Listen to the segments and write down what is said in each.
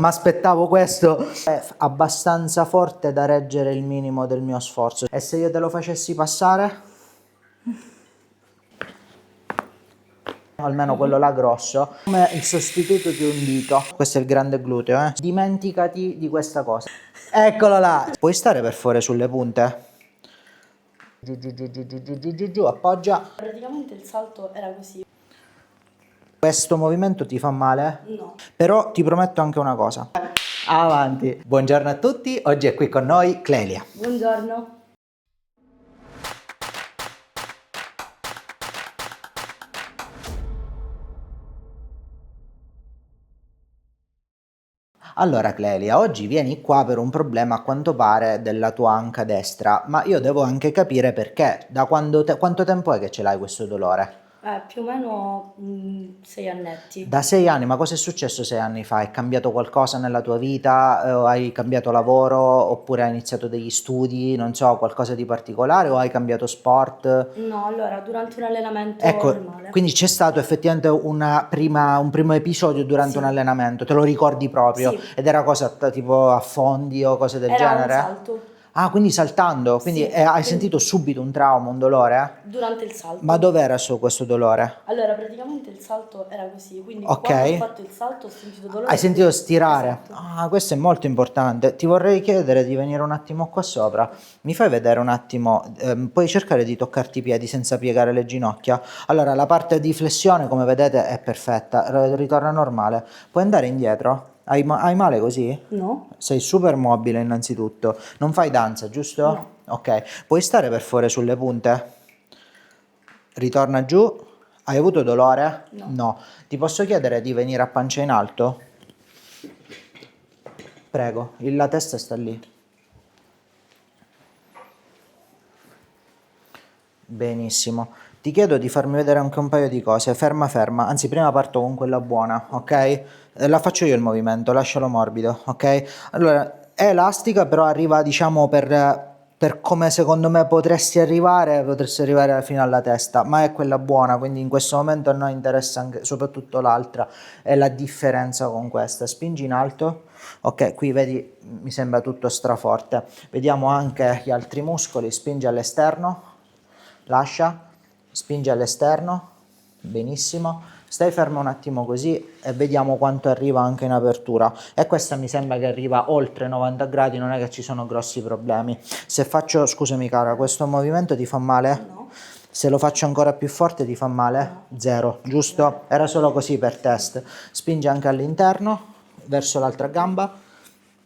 Ma aspettavo questo, è abbastanza forte da reggere il minimo del mio sforzo. E se io te lo facessi passare? Almeno quello là grosso, come il sostituto di un dito. Questo è il grande gluteo, eh. Dimenticati di questa cosa. Eccolo là. Puoi stare per favore sulle punte? Giù, giù, giù, giù, giù, giù, giù, giù, giù, appoggia. Praticamente il salto era così. Questo movimento ti fa male? No. Però ti prometto anche una cosa. Avanti. Buongiorno a tutti, oggi è qui con noi Clelia. Buongiorno. Allora Clelia, oggi vieni qua per un problema a quanto pare della tua anca destra, ma io devo anche capire perché. Da quanto tempo è che ce l'hai questo dolore? Più o meno 6 annetti. Da 6 anni, ma cosa è successo 6 anni fa? È cambiato qualcosa nella tua vita? Hai cambiato lavoro oppure hai iniziato degli studi, non so, qualcosa di particolare o hai cambiato sport? No, allora, durante un allenamento Ecco, normale. quindi c'è stato effettivamente un primo episodio durante Sì. un allenamento, te lo ricordi proprio? Sì. Ed era cosa tipo a fondi o cose del Era un genere? salto. Ah, quindi saltando, quindi Sì, hai quindi- sentito subito un trauma, un dolore? Durante il salto. Ma dov'era questo dolore? Allora, praticamente il salto era così, quindi Ok. quando ho fatto il salto ho sentito dolore. Hai sentito stirare? Esatto. Ah, questo è molto importante. Ti vorrei chiedere di venire un attimo qua sopra. Mi fai vedere un attimo, puoi cercare di toccarti i piedi senza piegare le ginocchia? Allora, la parte di flessione, come vedete, è perfetta, ritorna normale. Puoi andare indietro? Hai male così? No? Sei super mobile innanzitutto. Non fai danza, giusto? No. Ok. Puoi stare per favore sulle punte? Ritorna giù. Hai avuto dolore? No. No. Ti posso chiedere di venire a pancia in alto? Prego, la testa sta lì. Benissimo. Ti chiedo di farmi vedere anche un paio di cose. Ferma, ferma. Anzi, prima parto con quella buona, ok? La faccio io il movimento, lascialo morbido, ok? Allora, è elastica, però arriva, diciamo, per come secondo me potresti arrivare fino alla testa, ma è quella buona, quindi in questo momento a noi interessa anche, soprattutto l'altra, è la differenza con questa. Spingi in alto. Ok, qui vedi, mi sembra tutto straforte. Vediamo anche gli altri muscoli. Spingi all'esterno, lascia, spingi all'esterno, benissimo. Stai fermo un attimo così e vediamo quanto arriva anche in apertura. E questa mi sembra che arriva oltre 90 gradi, non è che ci sono grossi problemi. Se faccio, scusami cara, questo movimento ti fa male? No. Se lo faccio ancora più forte ti fa male? Zero, giusto? Era solo così per test. Spingi anche all'interno, verso l'altra gamba,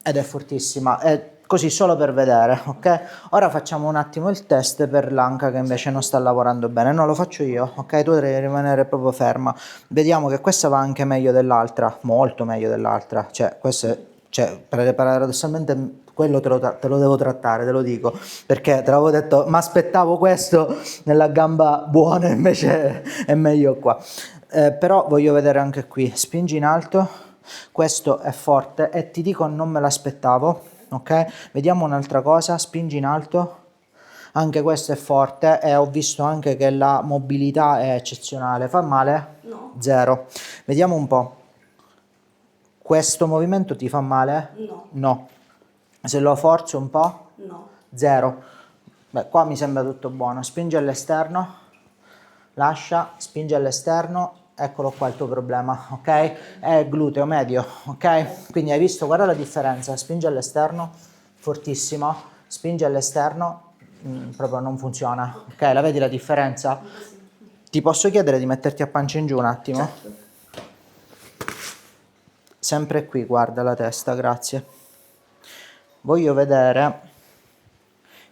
ed è fortissima. È così solo per vedere, ok? Ora facciamo un attimo il test per l'anca che invece non sta lavorando bene. No, lo faccio io, ok? Tu devi rimanere proprio ferma. Vediamo che questa va anche meglio dell'altra, molto meglio dell'altra. Cioè, paradossalmente quello te lo devo trattare, te lo dico, perché te l'avevo detto, ma aspettavo questo nella gamba buona, invece è meglio qua. Però voglio vedere anche qui, spingi in alto, questo è forte e ti dico non me l'aspettavo, ok? Vediamo un'altra cosa, spingi in alto, anche questo è forte e ho visto anche che la mobilità è eccezionale, fa male? No. Zero. Vediamo un po'. Questo movimento ti fa male? No. No. Se lo forzo un po'? No. Zero. Beh, qua mi sembra tutto buono. Spingi all'esterno, lascia, spingi all'esterno, eccolo qua il tuo problema, ok? È gluteo medio, ok? Quindi hai visto, guarda la differenza, spingi all'esterno, fortissimo, spingi all'esterno, proprio non funziona, ok? La vedi la differenza? Ti posso chiedere di metterti a pancia in giù un attimo? Certo. Sempre qui, guarda la testa, grazie. Voglio vedere,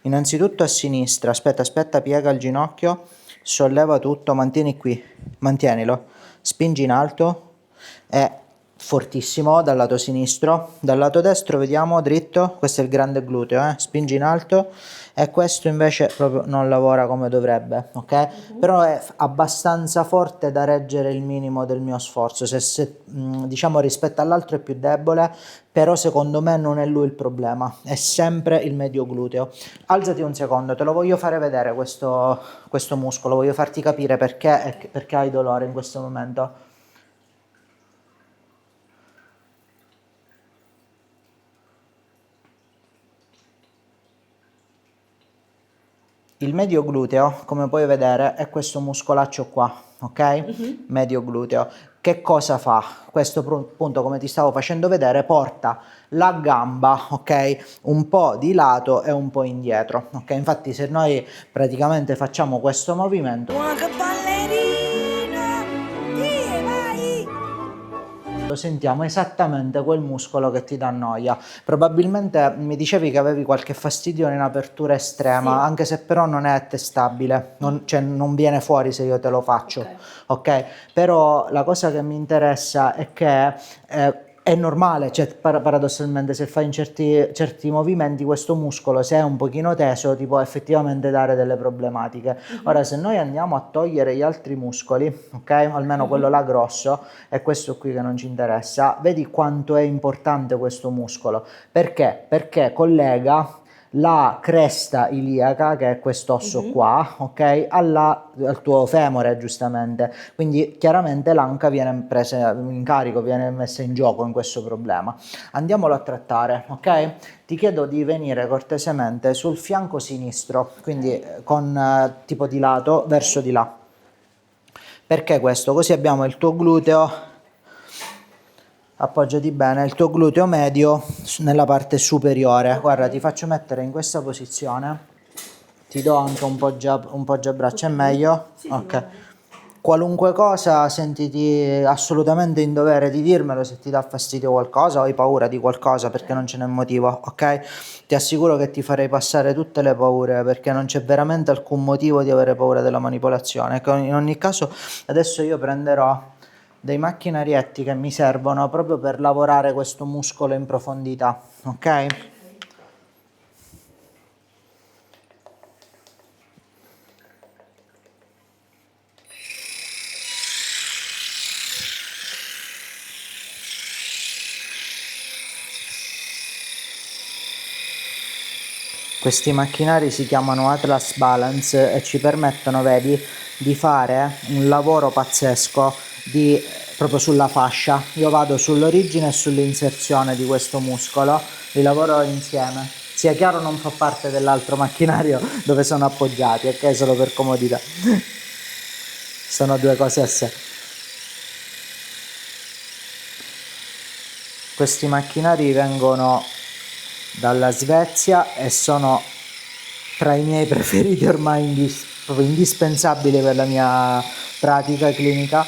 innanzitutto a sinistra, aspetta, piega il ginocchio, solleva tutto, mantieni qui, mantienilo, spingi in alto, è fortissimo dal lato sinistro, dal lato destro vediamo dritto, questo è il grande gluteo, spingi in alto e questo invece proprio non lavora come dovrebbe, ok? Però è abbastanza forte da reggere il minimo del mio sforzo, se diciamo rispetto all'altro è più debole, però secondo me non è lui il problema, è sempre il medio gluteo. Alzati un secondo, te lo voglio fare vedere questo muscolo, voglio farti capire perché hai dolore in questo momento. Il medio gluteo, come puoi vedere, è questo muscolaccio qua, ok? Medio gluteo. Che cosa fa? Questo appunto, come ti stavo facendo vedere, porta la gamba, ok? Un po' di lato e un po' indietro, ok? Infatti se noi praticamente facciamo questo movimento, sentiamo esattamente quel muscolo che ti dà noia. Probabilmente mi dicevi che avevi qualche fastidio in apertura estrema, Sì. anche se però non è testabile, cioè non viene fuori se io te lo faccio, ok? Però la cosa che mi interessa è che è normale, cioè paradossalmente se fai in certi movimenti questo muscolo, se è un pochino teso, ti può effettivamente dare delle problematiche. Ora, se noi andiamo a togliere gli altri muscoli, ok? Almeno quello là grosso, è questo qui che non ci interessa, vedi quanto è importante questo muscolo. Perché? Perché collega la cresta iliaca, che è quest'osso qua, ok, al tuo femore, giustamente. Quindi chiaramente l'anca viene presa in carico, viene messa in gioco in questo problema. Andiamolo a trattare, ok? Ti chiedo di venire cortesemente sul fianco sinistro, quindi con tipo di lato verso di là. Perché questo? Così abbiamo il tuo gluteo, appoggiati bene, il tuo gluteo medio nella parte superiore. Guarda, ti faccio mettere in questa posizione, ti do anche un po' già braccia, è meglio? Sì, Ok. va bene. Qualunque cosa, sentiti assolutamente in dovere di dirmelo se ti dà fastidio qualcosa o hai paura di qualcosa, perché non ce n'è motivo, ok? Ti assicuro che ti farei passare tutte le paure, perché non c'è veramente alcun motivo di avere paura della manipolazione. In ogni caso adesso io prenderò dei macchinarietti che mi servono proprio per lavorare questo muscolo in profondità, ok? Questi macchinari si chiamano Atlas Balance e ci permettono, vedi, di fare un lavoro pazzesco proprio sulla fascia. Io vado sull'origine e sull'inserzione di questo muscolo, li lavoro insieme. Sia chiaro, non fa parte dell'altro macchinario dove sono appoggiati, ok? Solo per comodità. Sono due cose a sé. Questi macchinari vengono dalla Svezia e sono tra i miei preferiti ormai, proprio indispensabili per la mia pratica clinica,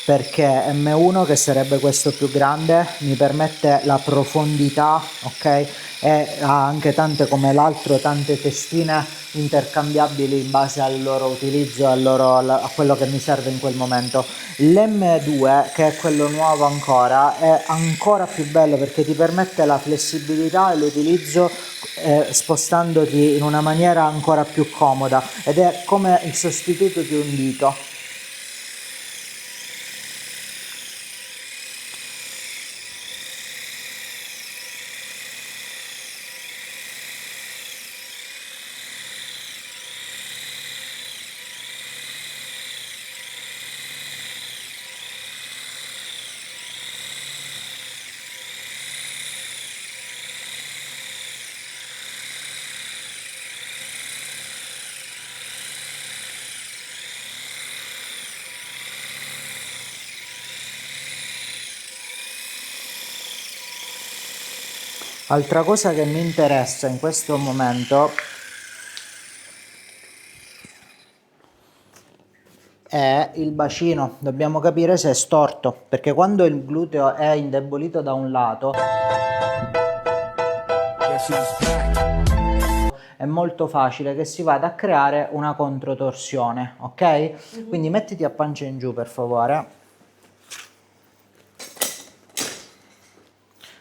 perché M1, che sarebbe questo più grande, mi permette la profondità, ok? E ha anche tante, come l'altro, tante testine intercambiabili in base al loro utilizzo, a quello che mi serve in quel momento. L'M2, che è quello nuovo ancora, è ancora più bello perché ti permette la flessibilità e l'utilizzo spostandoti in una maniera ancora più comoda, ed è come il sostituto di un dito. Altra cosa che mi interessa in questo momento è il bacino. Dobbiamo capire se è storto, perché quando il gluteo è indebolito da un lato è molto facile che si vada a creare una controtorsione, ok? Quindi mettiti a pancia in giù, per favore.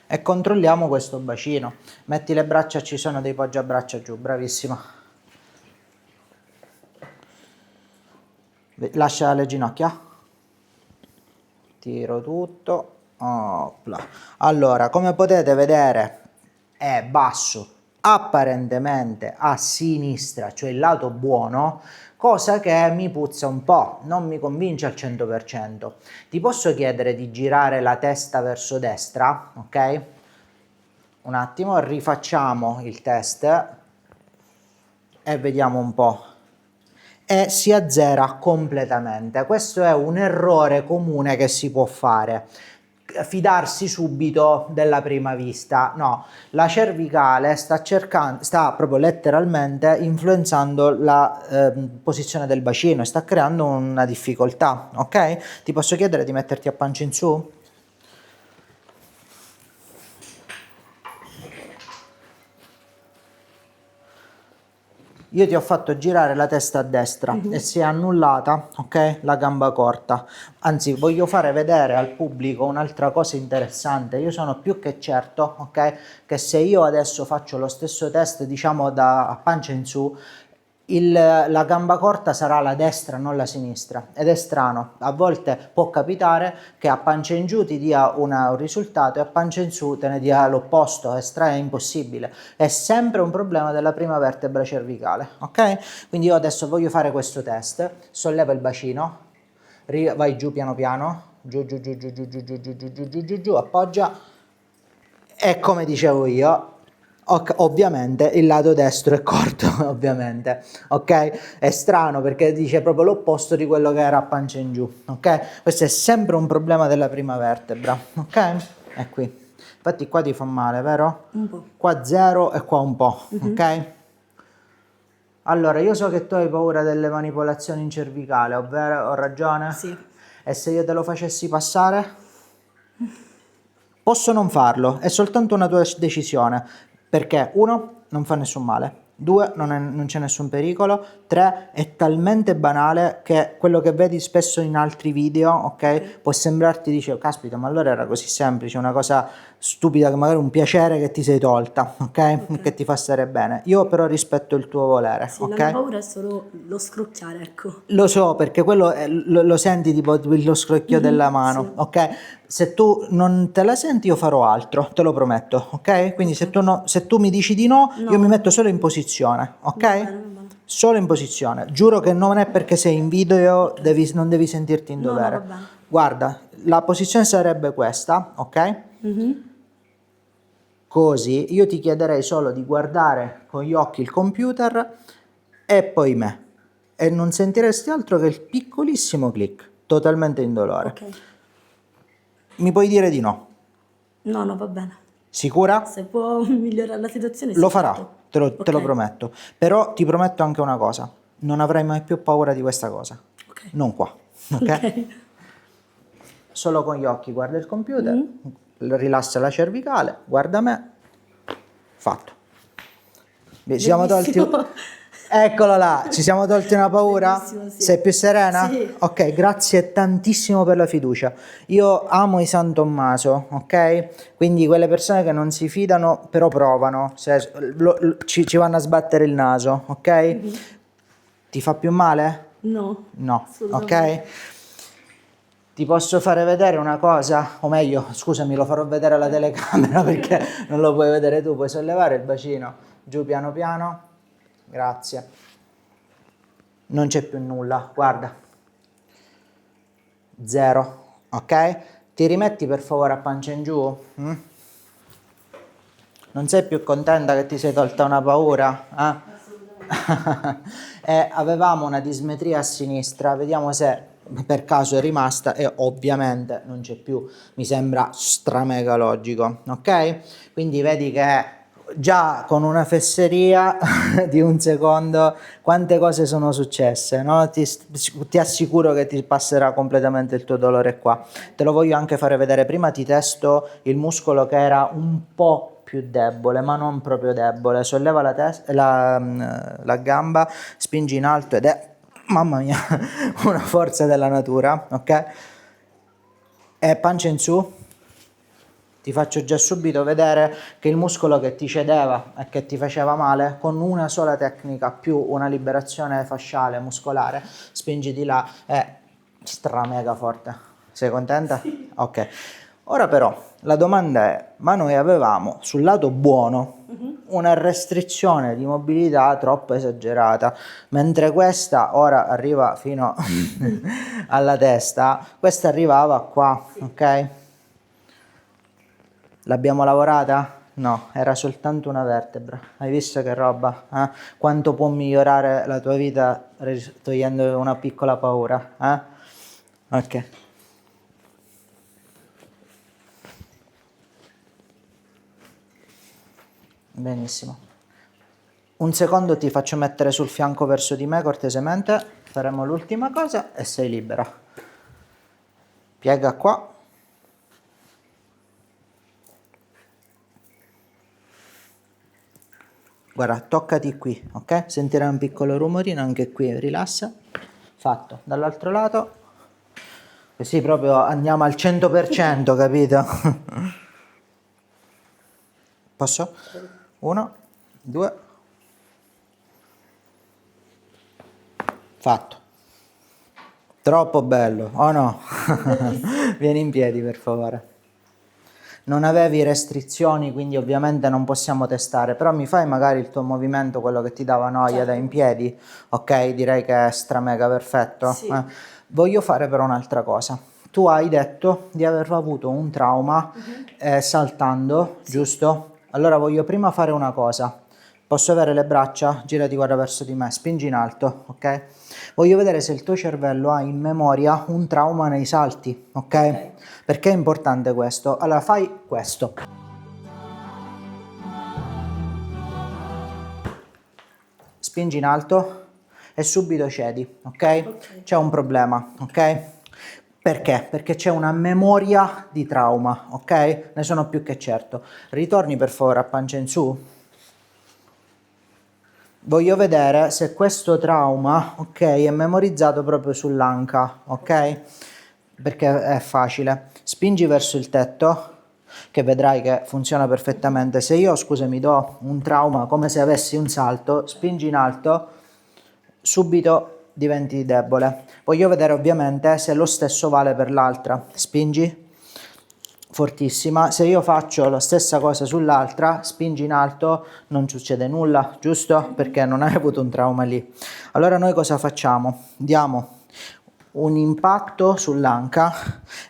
E controlliamo questo bacino. Metti le braccia, ci sono dei poggiabraccia giù, bravissimo. Lascia le ginocchia. Tiro tutto. Opla. Allora, come potete vedere, è basso apparentemente a sinistra, cioè il lato buono, cosa che mi puzza un po', non mi convince al 100%. Ti posso chiedere di girare la testa verso destra, ok? Un attimo, rifacciamo il test e vediamo un po'. e si azzera completamente. Questo è un errore comune che si può fare. Fidarsi subito della prima vista. No, la cervicale sta proprio letteralmente influenzando la posizione del bacino e sta creando una difficoltà, ok? Ti posso chiedere di metterti a pancia in su? Io ti ho fatto girare la testa a destra e si è annullata, ok? La gamba corta. Anzi, voglio fare vedere al pubblico un'altra cosa interessante. Io sono più che certo, ok? Che se io adesso faccio lo stesso test, diciamo da a pancia in su, la gamba corta sarà la destra, non la sinistra. Ed è strano. A volte può capitare che a pancia in giù ti dia un risultato e a pancia in su te ne dia l'opposto. È impossibile. È sempre un problema della prima vertebra cervicale, ok? Quindi io adesso voglio fare questo test. Solleva il bacino, vai giù piano piano, giù, giù, giù, giù, giù, giù, giù, giù, giù, giù, giù, giù, giù, appoggia. E come dicevo io, ovviamente il lato destro è corto, ovviamente, ok? È strano perché dice proprio l'opposto di quello che era a pancia in giù, ok? Questo è sempre un problema della prima vertebra, ok? È qui. Infatti qua ti fa male, vero? Un po'. Qua 0 e qua un po', ok? Allora, io so che tu hai paura delle manipolazioni in cervicale, ovvero ho ragione? Sì. E se io te lo facessi passare? Posso non farlo, è soltanto una tua decisione, perché 1 non fa nessun male, 2 non c'è nessun pericolo, 3 è talmente banale che quello che vedi spesso in altri video, ok? Può sembrarti, dice, caspita, ma allora era così semplice, una cosa stupida, che magari un piacere che ti sei tolta, ok? Che ti fa stare bene. Io però rispetto il tuo volere, Sì, ok? la mia paura è solo lo scrocchiare, ecco. Lo so, perché quello lo senti tipo lo scrocchio della mano, Sì. ok? Se tu non te la senti io farò altro, te lo prometto, ok? Quindi se tu mi dici di no, No. io mi metto solo in posizione, ok? Va bene, va bene. Solo in posizione. Giuro che non è perché sei in video, non devi sentirti in No, no, dovere. va bene. Guarda, la posizione sarebbe questa, ok? Così io ti chiederei solo di guardare con gli occhi il computer e poi me. E non sentiresti altro che il piccolissimo click, totalmente indolore. Ok. Mi puoi dire di no? No, no, va bene. Sicura? Se può migliorare la situazione, sì, Lo farà, certo. te lo Ok. prometto. Però ti prometto anche una cosa, non avrai mai più paura di questa cosa. Ok. Non qua, ok? Ok. Solo con gli occhi guarda il computer, rilassa la cervicale, guarda me, fatto. Ci siamo tolti... Bellissimo. Eccolo là, ci siamo tolti una paura? Bellissimo, sì. Sei più serena? Sì. Ok, grazie tantissimo per la fiducia. Io amo i San Tommaso, ok? Quindi quelle persone che non si fidano però provano, ci vanno a sbattere il naso, ok? Ti fa più male? No. No, Assolutamente. ok? Ti posso fare vedere una cosa? O meglio, scusami, lo farò vedere alla telecamera perché non lo puoi vedere tu. Puoi sollevare il bacino giù piano piano? Grazie. Non c'è più nulla, guarda. 0, ok? Ti rimetti per favore a pancia in giù? Non sei più contenta che ti sei tolta una paura? E avevamo una dismetria a sinistra, vediamo se per caso è rimasta e ovviamente non c'è più, mi sembra stramega logico, ok? Quindi vedi che già con una fesseria di un secondo quante cose sono successe, no? Ti assicuro che ti passerà completamente il tuo dolore qua. Te lo voglio anche fare vedere, prima ti testo il muscolo che era un po' più debole, ma non proprio debole. Solleva la gamba, spingi in alto ed è, mamma mia, una forza della natura, ok? E pancia in su. Ti faccio già subito vedere che il muscolo che ti cedeva e che ti faceva male, con una sola tecnica più una liberazione fasciale muscolare, spingi di là, è stramega forte. Sei contenta? Sì. Ok. Ora però la domanda è, ma noi avevamo sul lato buono una restrizione di mobilità troppo esagerata, mentre questa ora arriva fino alla testa, questa arrivava qua, ok? L'abbiamo lavorata? No, era soltanto una vertebra. Hai visto che roba? Eh? Quanto può migliorare la tua vita togliendo una piccola paura? Eh? Ok. Benissimo. Un secondo ti faccio mettere sul fianco verso di me cortesemente. Faremo l'ultima cosa e sei libera. Piega qua. Guarda, toccati qui, ok? Sentirai un piccolo rumorino anche qui, rilassa. Fatto. Dall'altro lato. Così proprio andiamo al 100%, capito? Posso? 1, 2. Fatto. Troppo bello, oh no? Vieni in piedi per favore. Non avevi restrizioni, quindi ovviamente non possiamo testare, però mi fai magari il tuo movimento, quello che ti dava noia da in piedi? Ok, direi che è stra mega perfetto. Sì. Voglio fare però un'altra cosa. Tu hai detto di aver avuto un trauma saltando, giusto? Allora voglio prima fare una cosa. Posso avere le braccia? Girati, guarda verso di me, spingi in alto, ok? Voglio vedere se il tuo cervello ha in memoria un trauma nei salti, ok? Perché è importante questo? Allora fai questo. Spingi in alto e subito cedi, ok? C'è un problema, ok? Perché? Perché c'è una memoria di trauma, ok? Ne sono più che certo. Ritorni per favore a pancia in su. Voglio vedere se questo trauma, ok, è memorizzato proprio sull'anca, ok? Perché è facile. Spingi verso il tetto, che vedrai che funziona perfettamente. Se io, scusami, do un trauma come se avessi un salto, spingi in alto, subito diventi debole. Voglio vedere ovviamente se lo stesso vale per l'altra. Spingi. Fortissima. Se io faccio la stessa cosa sull'altra, spingi in alto, non succede nulla, giusto? Perché non hai avuto un trauma lì. Allora noi cosa facciamo? Diamo un impatto sull'anca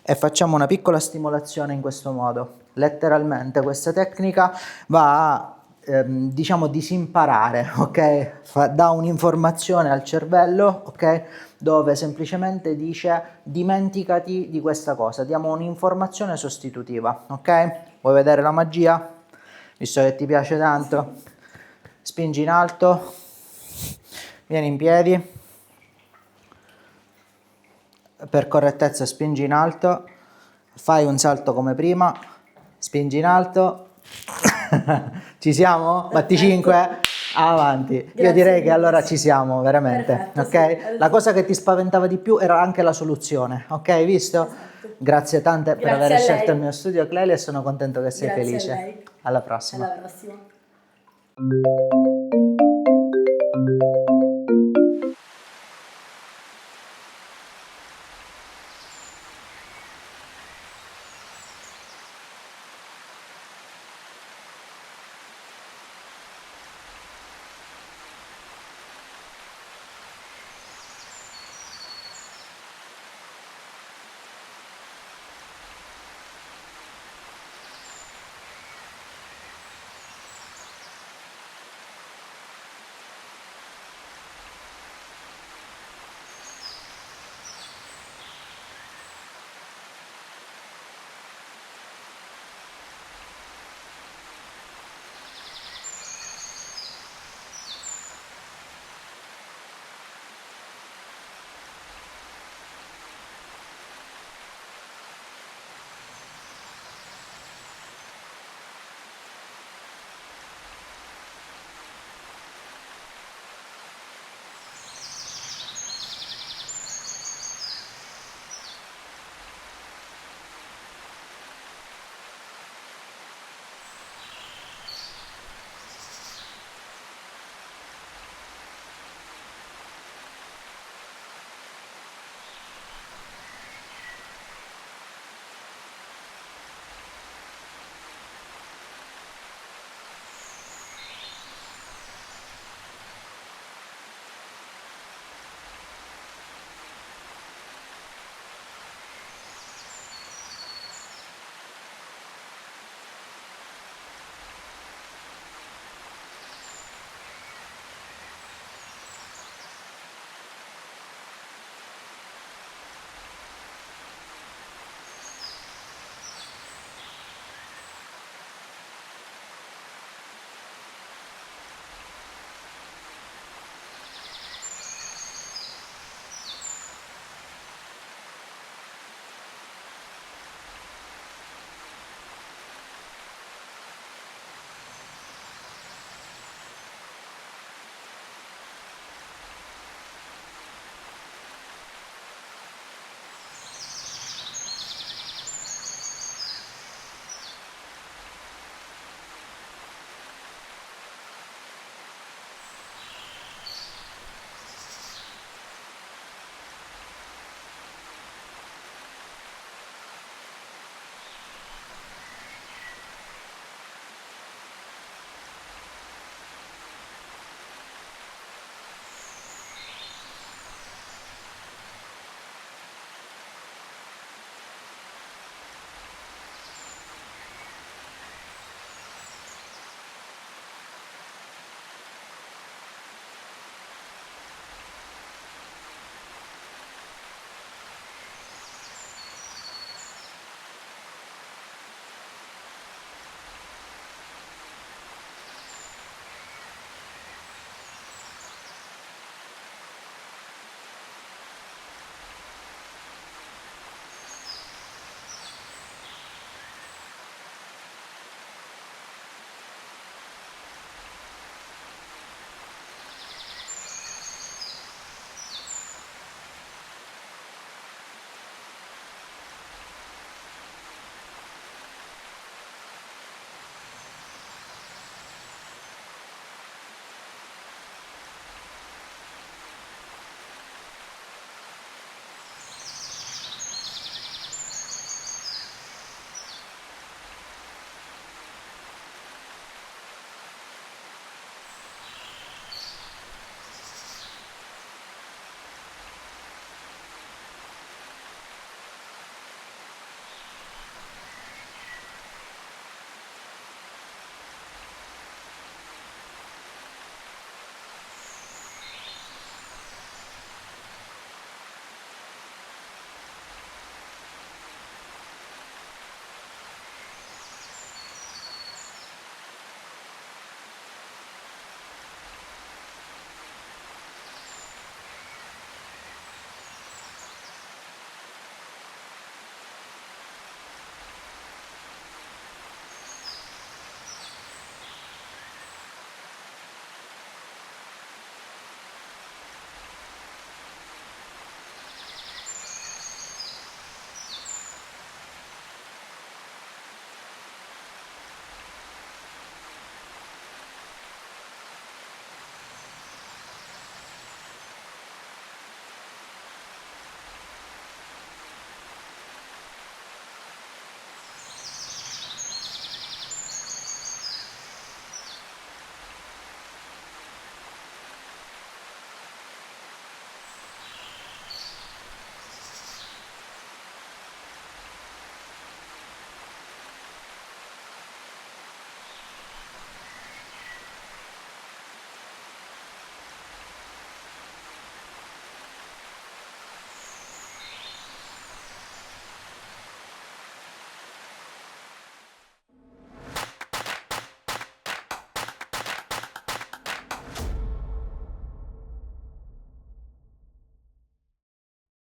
e facciamo una piccola stimolazione in questo modo. Letteralmente questa tecnica va a diciamo disimparare, ok? Dà un'informazione al cervello, ok? Dove semplicemente dice dimenticati di questa cosa, diamo un'informazione sostitutiva, ok? Vuoi vedere la magia? Visto che ti piace tanto, spingi in alto, vieni in piedi, per correttezza spingi in alto, fai un salto come prima, spingi in alto, ci siamo? Batti 5, avanti. Io direi che allora ci siamo veramente, Perfetto, ok? sì. La cosa che ti spaventava di più era anche la soluzione, ok? Hai visto? Esatto. Grazie tante per Grazie aver a scelto il lei. mio studio, Clelia, e sono contento che sei Grazie a felice. lei. Alla prossima. Alla prossima.